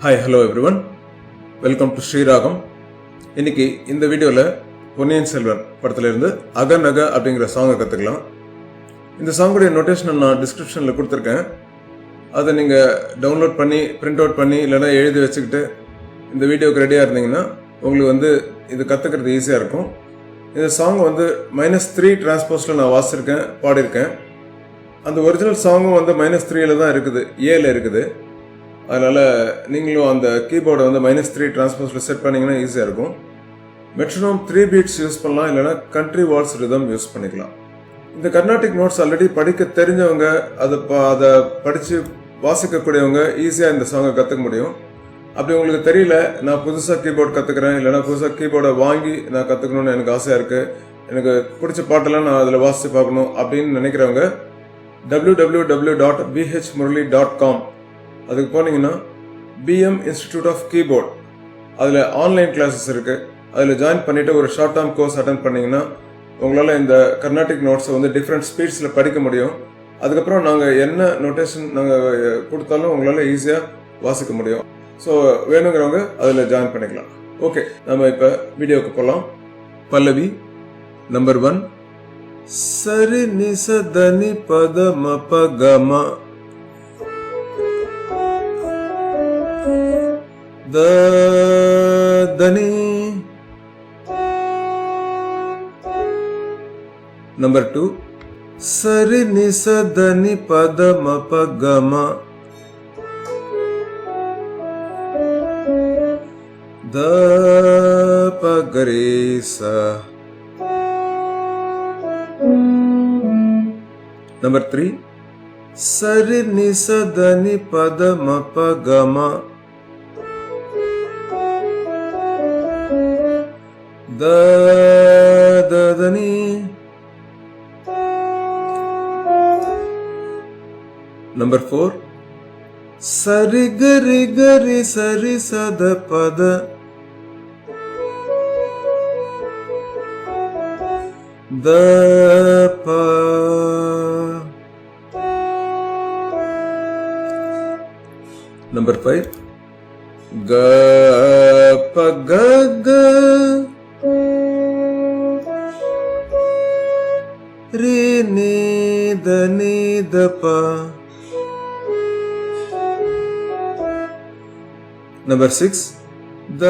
Hi, hello everyone. Welcome to Shreeraagam. இன்னைக்கு இந்த வீடியோவில் பொன்னியின் செல்வன் படத்திலிருந்து அக நக அப்படிங்கிற சாங்கை கற்றுக்கலாம். இந்த சாங்குடைய நோட்டேஷனை நான் டிஸ்கிரிப்ஷனில் கொடுத்துருக்கேன். அதை நீங்கள் டவுன்லோட் பண்ணி பிரிண்ட் அவுட் பண்ணி இல்லைனா எழுதி வச்சுக்கிட்டு இந்த வீடியோவுக்கு ரெடியாக இருந்தீங்கன்னா உங்களுக்கு இது கற்றுக்கிறது ஈஸியாக இருக்கும். இந்த சாங் -3 டிரான்ஸ்போஸில் நான் வாசிச்சிருக்கேன், பாடியிருக்கேன். அந்த ஒரிஜினல் சாங்கும் -3ல் தான் இருக்குது, ஏல இருக்குது. அதனால் நீங்களும் அந்த கீபோர்டை -3 டிரான்ஸ்போஸில் செட் பண்ணிங்கன்னா ஈஸியாக இருக்கும். மெட்ரோனோம் 3 பீட்ஸ் யூஸ் பண்ணலாம், இல்லைனா கண்ட்ரி வால்ஸ் ரிதம் யூஸ் பண்ணிக்கலாம். இந்த கர்நாடிக் நோட்ஸ் ஆல்ரெடி படிக்க தெரிஞ்சவங்க, அதை படித்து வாசிக்கக்கூடியவங்க ஈஸியாக இந்த சாங்கை கற்றுக்க முடியும். அப்படி உங்களுக்கு தெரியல, நான் புதுசாக கீபோர்டு கற்றுக்கிறேன், இல்லைனா புதுசாக கீபோர்டை வாங்கி நான் கற்றுக்கணுன்னு எனக்கு ஆசையாக இருக்குது, எனக்கு பிடிச்ச பாட்டெல்லாம் நான் அதில் வாசித்து பார்க்கணும் அப்படின்னு நினைக்கிறவங்க www.bhmurali.com அதுக்கு போனீங்கன்னா BM இன்ஸ்டிடியூட் ஆஃப் கீபோர்ட், அதில் ஆன்லைன் கிளாஸஸ் இருக்குது. அதில் ஜாயின் பண்ணிவிட்டு ஒரு ஷார்ட் டேர்ம் கோர்ஸ் அட்டன் பண்ணிங்கன்னா உங்களால் இந்த கர்நாடிக் நோட்ஸை டிஃப்ரெண்ட் ஸ்பீட்ஸில் படிக்க முடியும். அதுக்கப்புறம் நாங்கள் என்ன நோட்டேஷன் நாங்கள் கொடுத்தாலும் உங்களால் ஈஸியாக வாசிக்க முடியும். ஸோ வேணுங்கிறவங்க அதில் ஜாயின் பண்ணிக்கலாம். ஓகே, நம்ம இப்போ வீடியோவுக்கு போகலாம். பல்லவி நம்பர் 1. சரி நிச தனி பத மப கம தனி. நம்பர் 2. சரி நிச தனி பத மப கம த பகரே ச. நம்பர் 3. சரி நிச தனி பத மப கம த தனி. நம்பர் 4. சரி கரி கரி சரி சத பத த ப. நம்பர் 5. க ப க க ரி நி த நி த ப. நம்பர் 6. த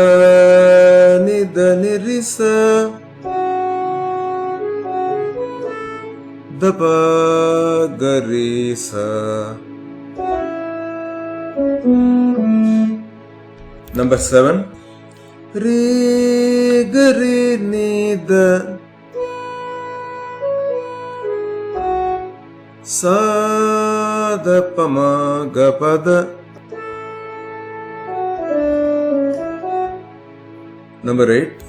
நி த நி ரி ச த ப க ரி ச. நம்பர் 7. ரி க ரி நி த ச த ப ம க ப த. Number 8.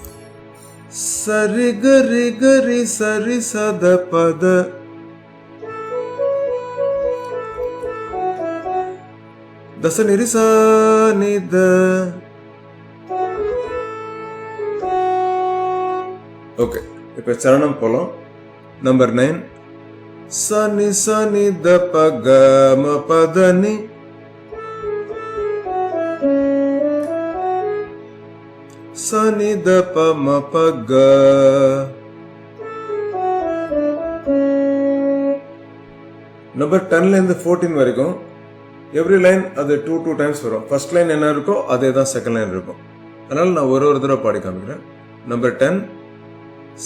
Sari gari gari sari sada pada dasa nirisa nida. Okay, இப்போ சரணம் போலாம். Number 9. Sani sani da pa ga ma pa da ni சனி த ப ம ப க. நம்பர் 10ல இருந்து 14 வரைக்கும் எவ்ரி லைன் அது 2 டைம்ஸ் வரும். ஃபர்ஸ்ட் லைன் என்ன இருக்கோ அதே தான் செகண்ட் லைன் இருக்கும். அதனால நான் ஒரு தடவை பாடி காமிக்கிறேன். நம்பர் 10.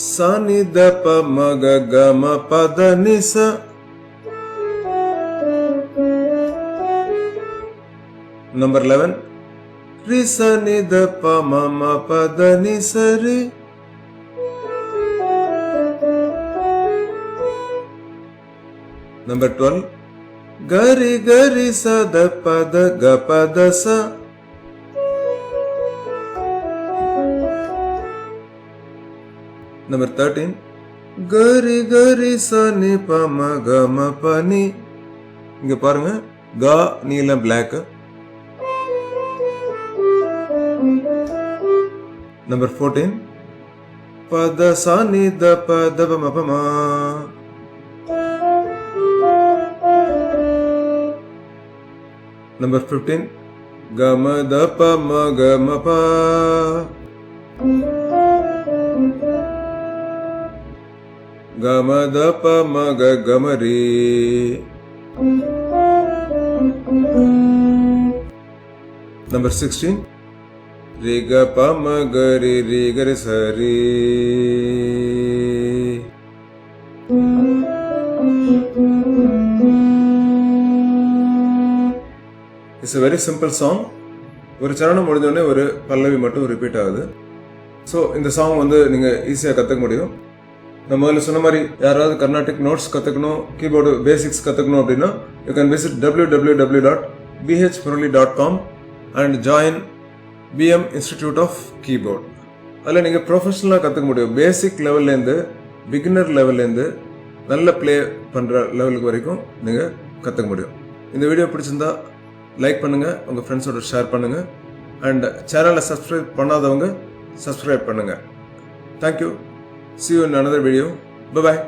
சனி த ப ம க க ம ப த நி ச. நம்பர் 11. ரி ச நி த ப ம ம ப த நி ச ரி. நம்பர் 12. கரி கரி ச த ப த க ப த ச. நம்பர் 13. கரி கரி ச நி ப ம க ம ப நி. இங்க பாருங்க, கா நீல black. Number 14. Pada sani da pa da pa ma pa ma. Number 15. Gama da pa ma ga ma pa. Gama da pa ma ga ga ma re. Number 16. Re ga pa ma ga re re ga re sa re. It's a very simple song. ஒரு சரணம் முடிஞ்சோடனே ஒரு பல்லவி மட்டும் repeat ஆகுது. So இந்த song வந்து நீங்கள் ஈஸியாக கற்றுக்க முடியும். நான் முதல்ல சொன்ன மாதிரி யாராவது கர்நாடிக் நோட்ஸ் கற்றுக்கணும், கீபோர்டு பேசிக்ஸ் கற்றுக்கணும் அப்படின்னா you can visit www.bhmurali.com and join BM institute of keyboard. அதில் நீங்கள் ப்ரொஃபஷனலாக கற்றுக்க முடியும். பேசிக் லெவல்லேருந்து பிகினர் லெவல்லேருந்து நல்ல ப்ளே பண்ணுற லெவலுக்கு வரைக்கும் நீங்கள் கற்றுக்க முடியும். இந்த வீடியோ பிடிச்சிருந்தா லைக் பண்ணுங்கள், உங்கள் ஃப்ரெண்ட்ஸோட ஷேர் பண்ணுங்கள், அண்ட் சேனலை சப்ஸ்கிரைப் பண்ணாதவங்க சப்ஸ்கிரைப் பண்ணுங்கள். Thank you. See you in another video. Bye-bye.